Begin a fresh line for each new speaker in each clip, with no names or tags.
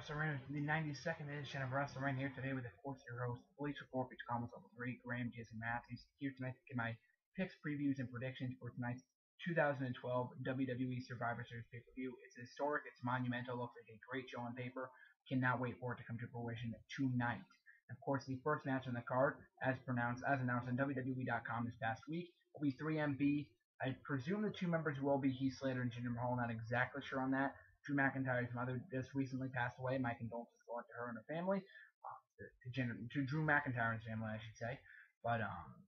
WrestleRant, the 92nd edition of WrestleRant here today with, of course, your host, Bleacher, which comments on the great Graham, Jason Matthews, here tonight to get my picks, previews, and predictions for tonight's 2012 WWE Survivor Series pay-per-view. It's historic, it's monumental, looks like a great show on paper. Cannot wait for it to come to fruition tonight. Of course, the first match on the card, as announced on WWE.com this past week, will be 3MB. I presume the two members will be Heath Slater and Jinder Mahal. Not exactly sure on that. Drew McIntyre's mother just recently passed away. My condolences go out to her and her family, to Drew McIntyre and his family, I should say. But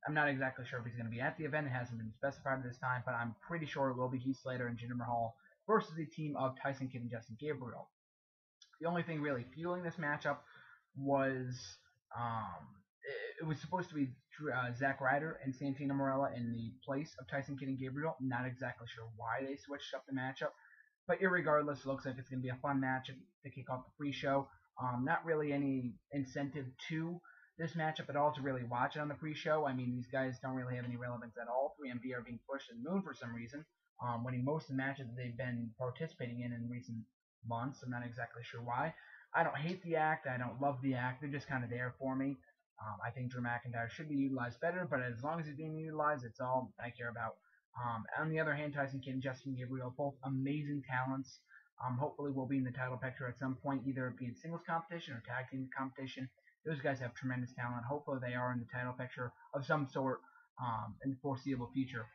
I'm not exactly sure if he's going to be at the event. It hasn't been specified at this time, but I'm pretty sure it will be Heath Slater and Jinder Mahal versus the team of Tyson Kidd and Justin Gabriel. The only thing really fueling this matchup was it was supposed to be Zack Ryder and Santino Marella in the place of Tyson Kidd and Gabriel. Not exactly sure why they switched up the matchup. But irregardless, it looks like it's going to be a fun match to kick off the pre-show. Not really any incentive to this matchup at all to really watch it on the pre-show. I mean, these guys don't really have any relevance at all. 3MB are being pushed to the moon for some reason, winning most of the matches that they've been participating in recent months. I'm not exactly sure why. I don't hate the act. I don't love the act. They're just kind of there for me. I think Drew McIntyre should be utilized better, but as long as he's being utilized, it's all I care about. On the other hand, Tyson Kidd and Justin Gabriel, both amazing talents. Hopefully will be in the title picture at some point, either it be in singles competition or tag team competition. Those guys have tremendous talent. Hopefully they are in the title picture of some sort in the foreseeable future.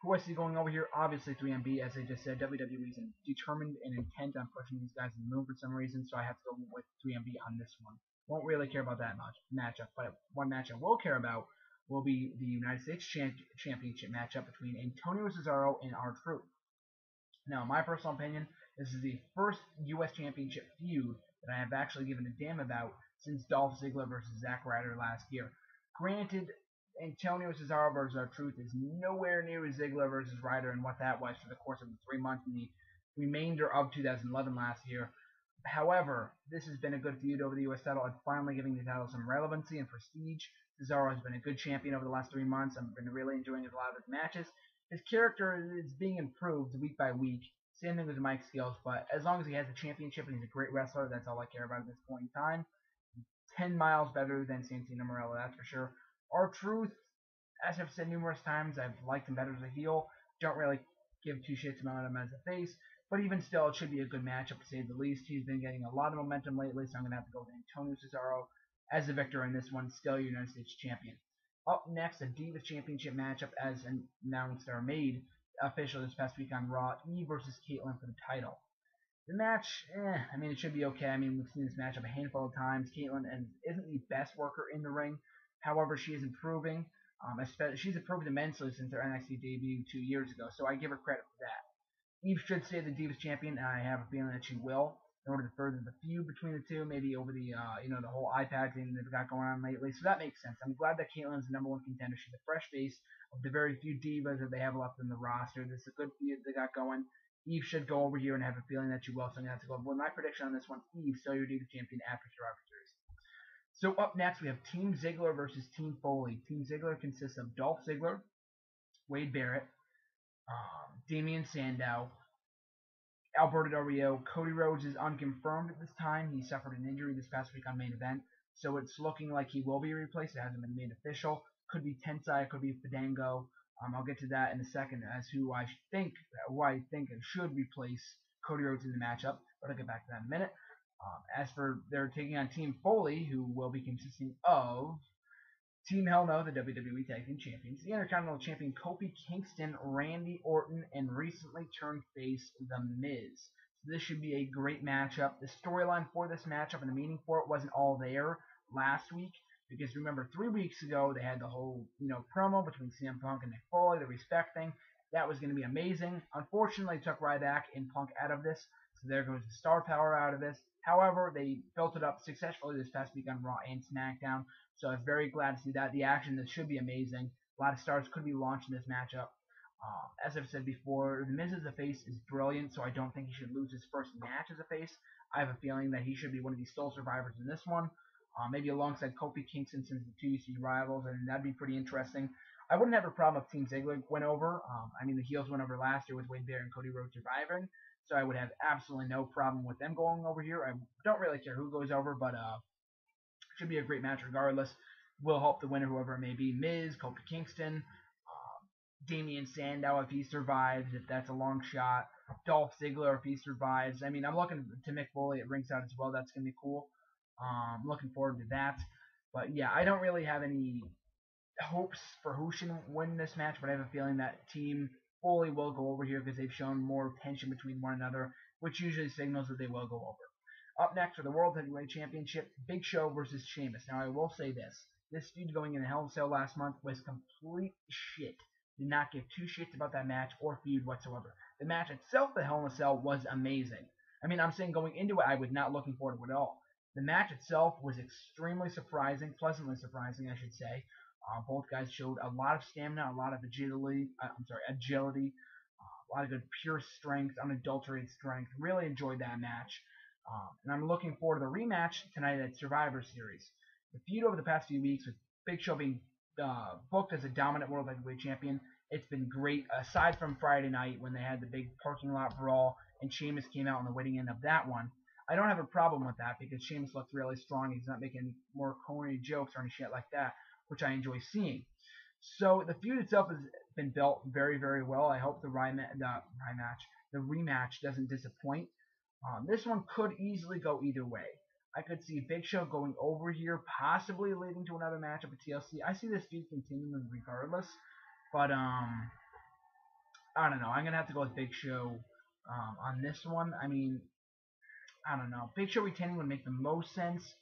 Who I see going over here? Obviously 3MB, as I just said. WWE is determined and intent on pushing these guys to the moon for some reason, so I have to go with 3MB on this one. Won't really care about that much matchup, but one match I will care about will be the United States Championship matchup between Antonio Cesaro and R-Truth. Now, in my personal opinion, this is the first U.S. Championship feud that I have actually given a damn about since Dolph Ziggler versus Zack Ryder last year. Granted, Antonio Cesaro versus R-Truth is nowhere near Ziggler versus Ryder and what that was for the course of the 3 months in the remainder of 2011 last year. However, this has been a good feud over the U.S. title and finally giving the title some relevancy and prestige. Cesaro has been a good champion over the last 3 months. I've been really enjoying a lot of his matches. His character is being improved week by week. Same thing with the mic skills, but as long as he has the championship and he's a great wrestler, that's all I care about at this point in time. 10 miles better than Santino Marella, that's for sure. R-Truth, as I've said numerous times, I've liked him better as a heel. Don't really give two shits about him as a face. But even still, it should be a good matchup to say the least. He's been getting a lot of momentum lately, so I'm going to have to go with Antonio Cesaro as the victor in this one, still United States champion. Up next, a Divas Championship matchup as announced or made official this past week on Raw. Eve versus Caitlyn for the title. The match, I mean, it should be okay. I mean, we've seen this matchup a handful of times. Caitlyn isn't the best worker in the ring. However, she is improving. She's improved immensely since her NXT debut 2 years ago, so I give her credit for that. Eve should stay the Divas champion, and I have a feeling that she will, in order to further the feud between the two, maybe over the the whole iPad thing they've got going on lately. So that makes sense. I'm glad that Caitlyn's the #1 contender. She's a fresh face of the very few divas that they have left in the roster. This is a good feud they got going. Eve should go over here and have a feeling that she will, so I'm going to have to go with my prediction on this one. Eve, still your Divas champion after Survivor Series. So up next, we have Team Ziggler versus Team Foley. Team Ziggler consists of Dolph Ziggler, Wade Barrett, Damian Sandow, Alberto Del Rio. Cody Rhodes is unconfirmed at this time. He suffered an injury this past week on main event, so it's looking like he will be replaced. It hasn't been made official. Could be Tensai, could be Fandango. I'll get to that in a second as who I think should replace Cody Rhodes in the matchup, but I'll get back to that in a minute. As for they're taking on Team Foley, who will be consisting of Team Hell No, the WWE Tag Team Champions, the Intercontinental Champion Kofi Kingston, Randy Orton, and recently turned face The Miz. So this should be a great matchup. The storyline for this matchup and the meaning for it wasn't all there last week, because remember 3 weeks ago they had the whole promo between CM Punk and Mick Foley, the respect thing. That was going to be amazing. Unfortunately, it took Ryback and Punk out of this, so there goes the star power out of this. However, they built it up successfully this past week on Raw and SmackDown, so I'm very glad to see that. The action, this should be amazing. A lot of stars could be launched in this matchup. As I've said before, The Miz as a face is brilliant, so I don't think he should lose his first match as a face. I have a feeling that he should be one of these sole survivors in this one, maybe alongside Kofi Kingston since the two UC rivals, and that'd be pretty interesting. I wouldn't have a problem if Team Ziggler went over. I mean, the heels went over last year with Wade Barrett and Cody Rhodes surviving, so I would have absolutely no problem with them going over here. I don't really care who goes over, but should be a great match regardless. Will help the winner, whoever it may be. Miz, Kofi Kingston, Damian Sandow if he survives, if that's a long shot. Dolph Ziggler if he survives. I mean, I'm looking to Mick Foley at ringside as well. That's going to be cool. Looking forward to that. But yeah, I don't really have any hopes for who should win this match, but I have a feeling that Team Foley will go over here because they've shown more tension between one another, which usually signals that they will go over. Up next for the World Heavyweight Championship, Big Show versus Sheamus. Now, I will say this feud going in the Hell in a Cell last month was complete shit. Did not give two shits about that match or feud whatsoever. The match itself, the Hell in a Cell, was amazing. I mean, I'm saying going into it, I was not looking forward to it at all. The match itself was extremely surprising, pleasantly surprising, I should say. Both guys showed a lot of stamina, a lot of agility, a lot of good pure strength, unadulterated strength. Really enjoyed that match. And I'm looking forward to the rematch tonight at Survivor Series. The feud over the past few weeks with Big Show being booked as a dominant World Heavyweight Champion, it's been great. Aside from Friday night when they had the big parking lot brawl and Sheamus came out on the winning end of that one, I don't have a problem with that because Sheamus looks really strong. He's not making any more corny jokes or any shit like that, which I enjoy seeing. So the feud itself has been built very, very well. I hope the rematch doesn't disappoint. This one could easily go either way. I could see Big Show going over here, possibly leading to another matchup at TLC. I see this feud continuing regardless, but I don't know. I'm gonna have to go with Big Show on this one. I mean, I don't know. Big Show retaining would make the most sense,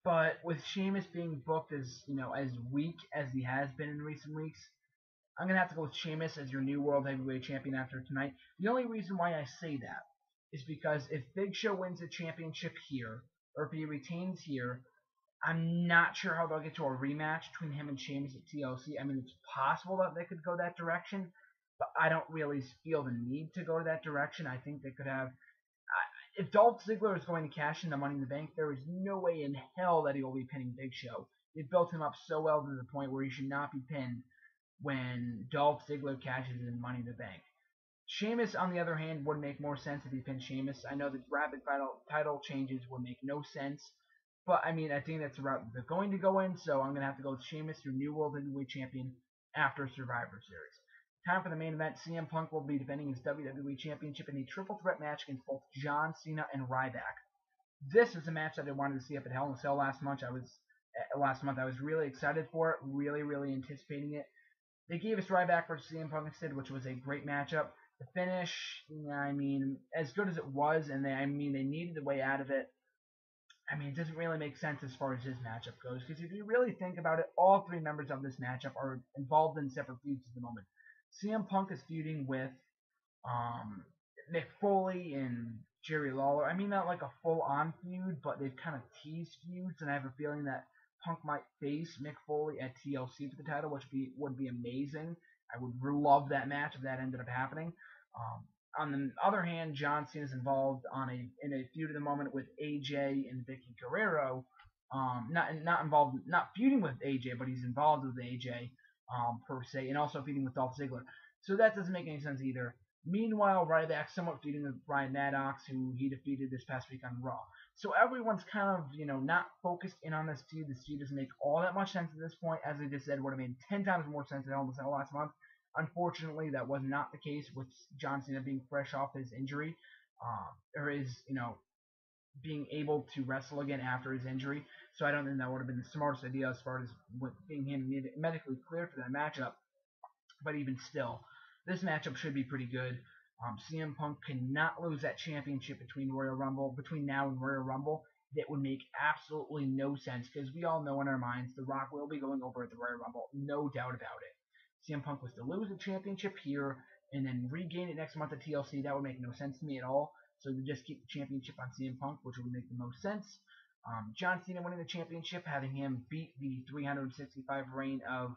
but with Sheamus being booked as as weak as he has been in recent weeks, I'm gonna have to go with Sheamus as your new World Heavyweight Champion after tonight. The only reason why I say that is because if Big Show wins the championship here, or if he retains here, I'm not sure how they'll get to a rematch between him and Sheamus at TLC. I mean, it's possible that they could go that direction, but I don't really feel the need to go to that direction. I think they could have. If Dolph Ziggler is going to cash in the Money in the Bank, there is no way in hell that he will be pinning Big Show. They've built him up so well to the point where he should not be pinned when Dolph Ziggler cashes in Money in the Bank. Sheamus, on the other hand, would make more sense if he pinned Sheamus. I know that rapid title changes would make no sense, but I mean, I think that's the route they're going to go in, so I'm going to have to go with Sheamus, your new World Heavyweight Champion, after Survivor Series. Time for the main event. CM Punk will be defending his WWE Championship in a triple threat match against both John Cena and Ryback. This is a match that I wanted to see up at Hell in a Cell last month. I was really excited for it, really anticipating it. They gave us Ryback versus CM Punk instead, which was a great matchup. The finish, I mean, as good as it was, and they needed a way out of it. I mean, it doesn't really make sense as far as this matchup goes, because if you really think about it, all three members of this matchup are involved in separate feuds at the moment. CM Punk is feuding with Mick Foley and Jerry Lawler. I mean, not like a full-on feud, but they've kind of teased feuds, and I have a feeling that Punk might face Mick Foley at TLC for the title, which would be amazing. I would love that match if that ended up happening. On the other hand, John Cena is involved in a feud at the moment with AJ and Vicky Guerrero. Not feuding with AJ, but he's involved with AJ per se, and also feuding with Dolph Ziggler. So that doesn't make any sense either. Meanwhile, Ryback somewhat feuding with Brian Maddox, who he defeated this past week on Raw. So everyone's kind of, not focused in on this feud. This feud doesn't make all that much sense at this point. As I just said, would have made 10 times more sense than almost last month. Unfortunately, that was not the case with John Cena being fresh off his injury, or his, being able to wrestle again after his injury. So I don't think that would have been the smartest idea as far as being him medically cleared for that matchup. But even still, this matchup should be pretty good. CM Punk cannot lose that championship between now and Royal Rumble. That would make absolutely no sense, because we all know in our minds The Rock will be going over at the Royal Rumble, no doubt about it. CM Punk was to lose the championship here and then regain it next month at TLC. That would make no sense to me at all. So to just keep the championship on CM Punk, which would make the most sense. John Cena winning the championship, having him beat the 365 reign of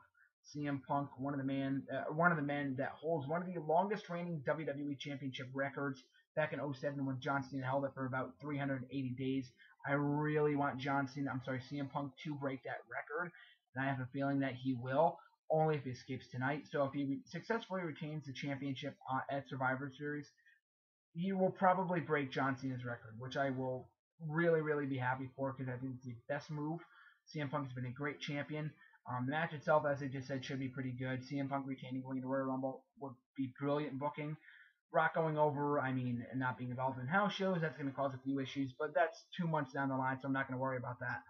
CM Punk, one of the men that holds one of the longest reigning WWE Championship records back in 2007 when John Cena held it for about 380 days. I really want CM Punk to break that record, and I have a feeling that he will, only if he escapes tonight. So if he successfully retains the championship at Survivor Series, he will probably break John Cena's record, which I will really be happy for because I think it's the best move. CM Punk has been a great champion. The match itself, as I just said, should be pretty good. CM Punk retaining going to Royal Rumble would be brilliant booking. Rock going over, I mean, and not being involved in house shows, that's going to cause a few issues, but that's 2 months down the line, so I'm not going to worry about that.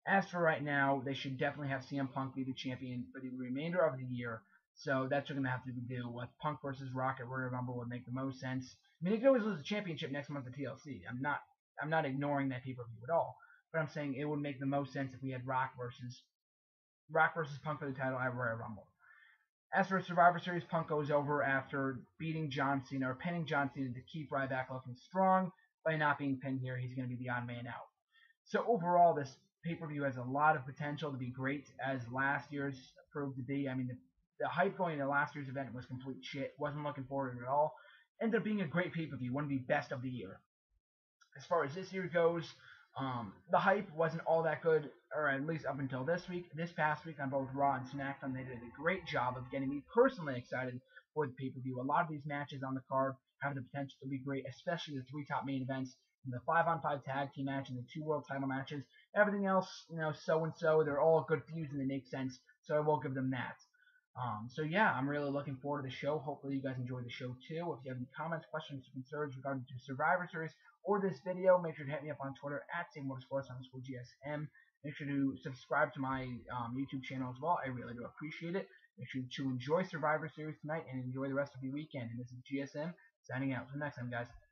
As for right now, they should definitely have CM Punk be the champion for the remainder of the year. So that's what we're going to have to do. With Punk versus Rock at Royal Rumble would make the most sense. I mean, he could always lose the championship next month at TLC. I'm not ignoring that pay-per-view at all. But I'm saying it would make the most sense if we had Rock versus Punk for the title at Royal Rumble. As for Survivor Series, Punk goes over after beating John Cena or pinning John Cena to keep Ryback looking strong. By not being pinned here, he's going to be the odd man out. So overall, this pay-per-view has a lot of potential to be great, as last year's proved to be. I mean, the hype going into last year's event was complete shit. Wasn't looking forward to it at all. Ended up being a great pay-per-view, one of the best of the year. As far as this year goes, the hype wasn't all that good, or at least up until this week. This past week on both Raw and SmackDown, they did a great job of getting me personally excited for the pay-per-view. A lot of these matches on the card have the potential to be great, especially the 3 top main events, the 5-on-5 tag team match, and the 2 world title matches. Everything else, so-and-so. They're all good feuds and they make sense, so I will give them that. So yeah, I'm really looking forward to the show. Hopefully you guys enjoy the show too. If you have any comments, questions, or concerns regarding to Survivor Series or this video, make sure to hit me up on Twitter at SaveMotorsports_GSM. Make sure to subscribe to my YouTube channel as well. I really do appreciate it. Make sure to enjoy Survivor Series tonight and enjoy the rest of your weekend. And this is GSM signing out. Until next time, guys.